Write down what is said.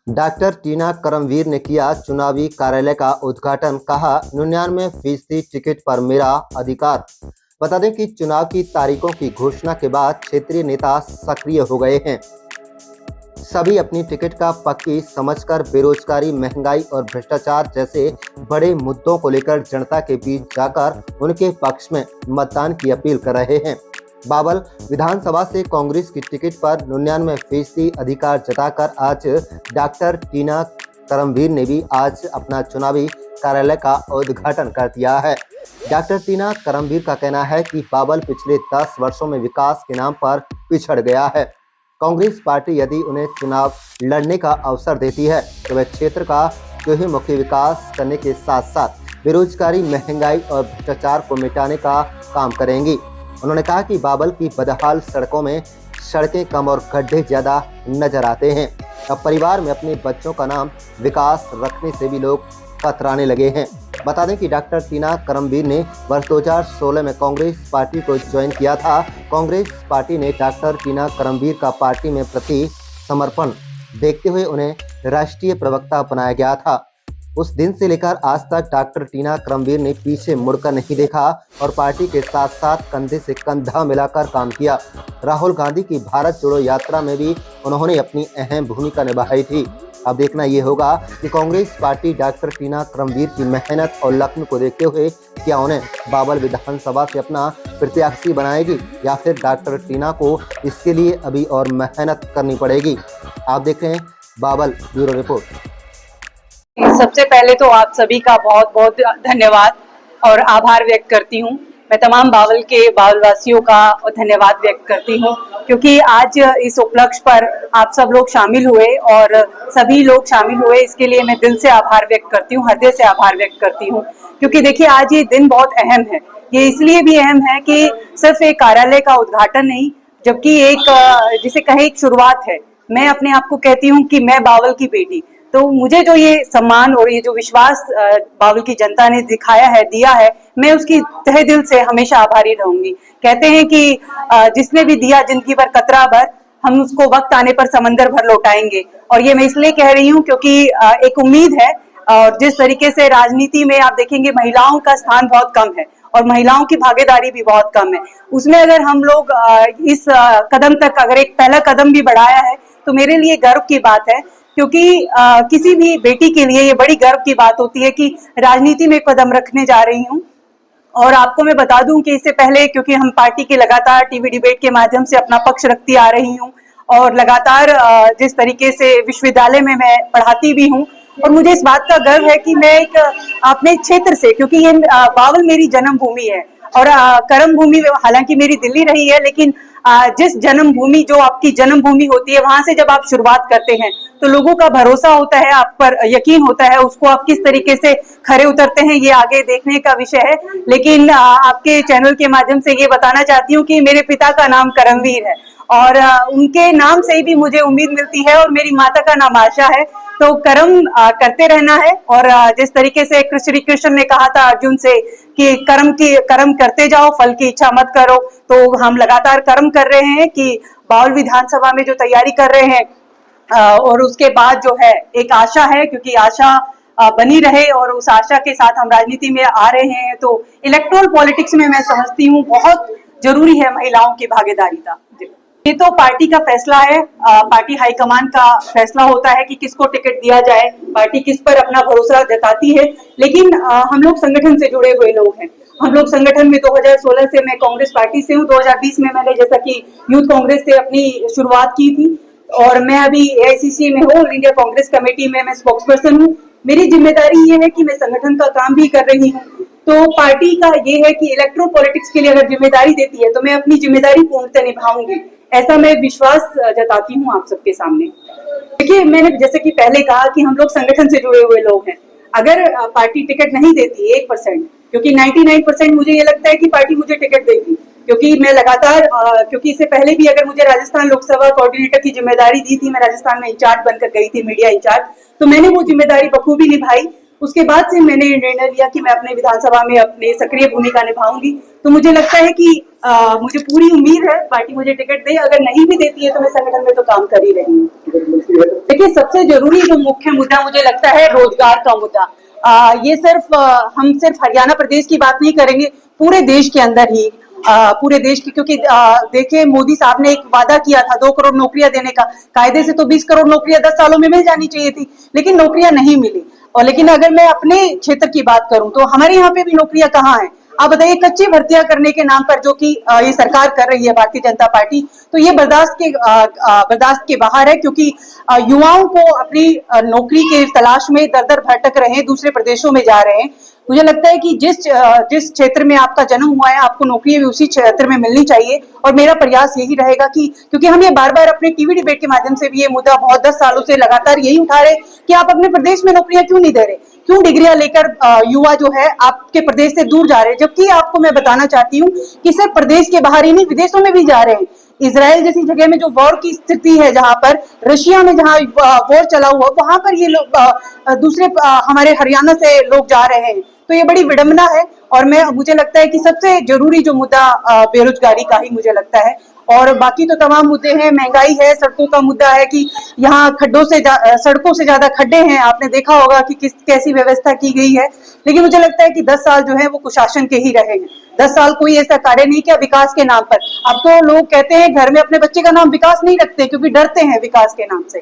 Doctor टीना करमवीर ने किया चुनावी कार्यालय का उद्घाटन। कहा 99% टिकट पर मेरा अधिकार। बता दें कि चुनाव की तारीखों की घोषणा के बाद क्षेत्रीय नेता सक्रिय हो गए हैं। सभी अपनी टिकट का पक्की समझकर बेरोजगारी, महंगाई और भ्रष्टाचार जैसे बड़े मुद्दों को लेकर जनता के बीच जाकर उनके पक्ष में मतदान की अपील कर रहे हैं। बावल विधानसभा से कांग्रेस की टिकट पर 99% अधिकार जताकर आज डॉक्टर टीना करमवीर ने भी आज अपना चुनावी कार्यालय का उद्घाटन कर दिया है। डॉक्टर टीना करमवीर का कहना है कि बावल पिछले 10 वर्षों में विकास के नाम पर पिछड़ गया है। कांग्रेस पार्टी यदि उन्हें चुनाव लड़ने का अवसर देती है तो वह क्षेत्र का चहुमुखी विकास करने के साथ साथ बेरोजगारी, महंगाई और भ्रष्टाचार को मिटाने का काम करेंगी। उन्होंने कहा कि बावल की बदहाल सड़कों में सड़कें कम और गड्ढे ज्यादा नजर आते हैं। अब परिवार में अपने बच्चों का नाम विकास रखने से भी लोग कतराने लगे हैं। बता दें कि डॉक्टर टीना करमवीर ने वर्ष 2016 में कांग्रेस पार्टी को ज्वाइन किया था। कांग्रेस पार्टी ने डॉक्टर टीना करमवीर का पार्टी में प्रति समर्पण देखते हुए उन्हें राष्ट्रीय प्रवक्ता बनाया गया था। उस दिन से लेकर आज तक डॉक्टर टीना करमवीर ने पीछे मुड़कर नहीं देखा और पार्टी के साथ साथ कंधे से कंधा मिलाकर काम किया। राहुल गांधी की भारत जोड़ो यात्रा में भी उन्होंने अपनी अहम भूमिका निभाई थी। अब देखना ये होगा कि कांग्रेस पार्टी डॉक्टर टीना करमवीर की मेहनत और लगन को देखते हुए क्या उन्हें बावल विधानसभा से अपना प्रत्याशी बनाएगी या फिर डॉक्टर टीना को इसके लिए अभी और मेहनत करनी पड़ेगी। आप देख रहे हैं बावल ब्यूरो रिपोर्ट। सबसे पहले तो आप सभी का बहुत बहुत धन्यवाद और आभार व्यक्त करती हूँ। मैं तमाम बावल के बावलवासियों का धन्यवाद व्यक्त करती हूँ क्योंकि आज इस उपलक्ष्य पर आप सब लोग शामिल हुए और सभी लोग शामिल हुए, इसके लिए मैं दिल से आभार व्यक्त करती हूँ, हृदय से आभार व्यक्त करती हूँ। क्योंकि देखिए आज ये दिन बहुत अहम है। ये इसलिए भी अहम है कि सिर्फ एक कार्यालय का उद्घाटन नहीं, जबकि एक जिसे कहे एक शुरुआत है। मैं अपने आप को कहती हूँ कि मैं बावल की बेटी, तो मुझे जो ये सम्मान और ये जो विश्वास बावल की जनता ने दिखाया है, दिया है, मैं उसकी तहे दिल से हमेशा आभारी रहूंगी। कहते हैं कि जिसने भी दिया जिंदगी भर कतरा भर, हम उसको वक्त आने पर समंदर भर लौटाएंगे। और ये मैं इसलिए कह रही हूँ क्योंकि एक उम्मीद है। और जिस तरीके से राजनीति में आप देखेंगे महिलाओं का स्थान बहुत कम है और महिलाओं की भागीदारी भी बहुत कम है, उसमें अगर हम लोग इस कदम तक अगर एक पहला कदम भी बढ़ाया है तो मेरे लिए गर्व की बात है। क्योंकि किसी भी बेटी के लिए ये बड़ी गर्व की बात होती है कि राजनीति में कदम रखने जा रही हूँ। और आपको मैं बता दूं कि इससे पहले क्योंकि हम पार्टी के लगातार टीवी डिबेट के माध्यम से अपना पक्ष रखती आ रही हूँ और लगातार जिस तरीके से विश्वविद्यालय में मैं पढ़ाती भी हूँ, और मुझे इस बात का गर्व है कि मैं एक अपने क्षेत्र से, क्योंकि ये बावल मेरी जन्मभूमि है और कर्म भूमि हालांकि मेरी दिल्ली रही है, लेकिन जिस जन्मभूमि जो आपकी जन्मभूमि होती है वहां से जब आप शुरुआत करते हैं तो लोगों का भरोसा होता है, आप पर यकीन होता है, उसको आप किस तरीके से खरे उतरते हैं ये आगे देखने का विषय है। लेकिन आपके चैनल के माध्यम से ये बताना चाहती हूँ कि मेरे पिता का नाम करमवीर है और उनके नाम से ही भी मुझे उम्मीद मिलती है और मेरी माता का नाम आशा है। तो कर्म करते रहना है और जिस तरीके से श्री कृष्ण ने कहा था अर्जुन से कि कर्म करते जाओ, फल की इच्छा मत करो, तो हम लगातार कर्म कर रहे हैं कि बावल विधानसभा में जो तैयारी कर रहे हैं और उसके बाद जो है एक आशा है, क्योंकि आशा बनी रहे और उस आशा के साथ हम राजनीति में आ रहे हैं। तो इलेक्टोरल पॉलिटिक्स में मैं समझती हूँ बहुत जरूरी है महिलाओं की भागीदारिता। ये तो पार्टी का फैसला है, पार्टी हाईकमान का फैसला होता है कि किसको टिकट दिया जाए, पार्टी किस पर अपना भरोसा जताती है। लेकिन हम लोग संगठन से जुड़े हुए लोग हैं। हम लोग संगठन में 2016 से मैं कांग्रेस पार्टी से हूँ। 2020 में मैंने जैसा कि यूथ कांग्रेस से अपनी शुरुआत की थी और मैं अभी AICC में हूँ, इंडिया कांग्रेस कमेटी में मैं स्पोक्स पर्सन हूँ। मेरी जिम्मेदारी ये है कि मैं संगठन का काम भी कर रही हूँ। तो पार्टी का ये है कि इलेक्ट्रो पॉलिटिक्स के लिए अगर जिम्मेदारी देती है तो मैं अपनी जिम्मेदारी पूर्णतः निभाऊंगी, ऐसा मैं विश्वास जताती हूँ आप सबके सामने। देखिए मैंने जैसे कि पहले कहा कि हम लोग संगठन से जुड़े हुए लोग हैं। अगर पार्टी टिकट नहीं देती 1%, क्योंकि 99% मुझे ये लगता है कि पार्टी मुझे टिकट देगी, क्योंकि मैं लगातार क्योंकि इससे पहले भी अगर मुझे राजस्थान लोकसभा कोऑर्डिनेटर की जिम्मेदारी दी थी, मैं राजस्थान में इंचार्ज बनकर गई थी, मीडिया इंचार्ज, तो मैंने वो जिम्मेदारी बखूबी निभाई। उसके बाद से मैंने निर्णय लिया कि मैं अपने विधानसभा में अपनी सक्रिय भूमिका निभाऊंगी। तो मुझे लगता है कि मुझे पूरी उम्मीद है पार्टी मुझे टिकट दे, अगर नहीं भी देती है तो मैं संगठन में तो काम कर ही रही हूँ। देखिए, सबसे जरूरी जो मुख्य मुद्दा मुझे लगता है रोजगार का मुद्दा। ये हम सिर्फ हरियाणा प्रदेश की बात नहीं करेंगे, पूरे देश के अंदर ही, पूरे देश की, क्योंकि देखिए मोदी साहब ने एक वादा किया था 2 करोड़ नौकरियां देने का। कायदे से तो 20 करोड़ नौकरियां 10 सालों में मिल जानी चाहिए थी, लेकिन नौकरियां नहीं मिली। और लेकिन अगर मैं अपने क्षेत्र की बात करूं तो हमारे यहाँ पे भी नौकरियां कहाँ हैं? आप बताइए, कच्ची भर्तियां करने के नाम पर जो कि ये सरकार कर रही है भारतीय जनता पार्टी, तो ये बर्दाश्त के बाहर है, क्योंकि युवाओं को अपनी नौकरी के तलाश में दर दर भटक रहे हैं, दूसरे प्रदेशों में जा रहे हैं। मुझे लगता है कि जिस क्षेत्र में आपका जन्म हुआ है, आपको नौकरी भी उसी क्षेत्र में मिलनी चाहिए। और मेरा प्रयास यही रहेगा कि, क्योंकि हम ये बार बार अपने टीवी डिबेट के माध्यम से भी ये मुद्दा बहुत 10 सालों से लगातार यही उठा रहे कि आप अपने प्रदेश में नौकरियां क्यों नहीं दे रहे, क्यों डिग्रियां लेकर युवा जो है आपके प्रदेश से दूर जा रहे हैं। जबकि आपको मैं बताना चाहती हूँ कि सिर्फ प्रदेश के बाहर ही नहीं, विदेशों में भी जा रहे हैं। इजराइल जैसी जगह में जो वॉर की स्थिति है, जहां पर रशिया में जहां वॉर चला हुआ, वहां पर ये लोग दूसरे हमारे हरियाणा से लोग जा रहे हैं। तो ये बड़ी विडंबना है। और मुझे लगता है कि सबसे जरूरी जो मुद्दा बेरोजगारी का ही मुझे लगता है। और बाकी तो तमाम मुद्दे हैं, महंगाई है, सड़कों का मुद्दा है कि यहाँ सड़कों से ज्यादा खड्डे हैं। आपने देखा होगा कि कैसी व्यवस्था की गई है। लेकिन मुझे लगता है कि 10 साल जो है वो कुशासन के ही रहे हैं। 10 साल कोई ऐसा कार्य नहीं किया विकास के नाम पर। अब तो लोग कहते हैं घर में अपने बच्चे का नाम विकास नहीं रखते, क्योंकि डरते हैं विकास के नाम से।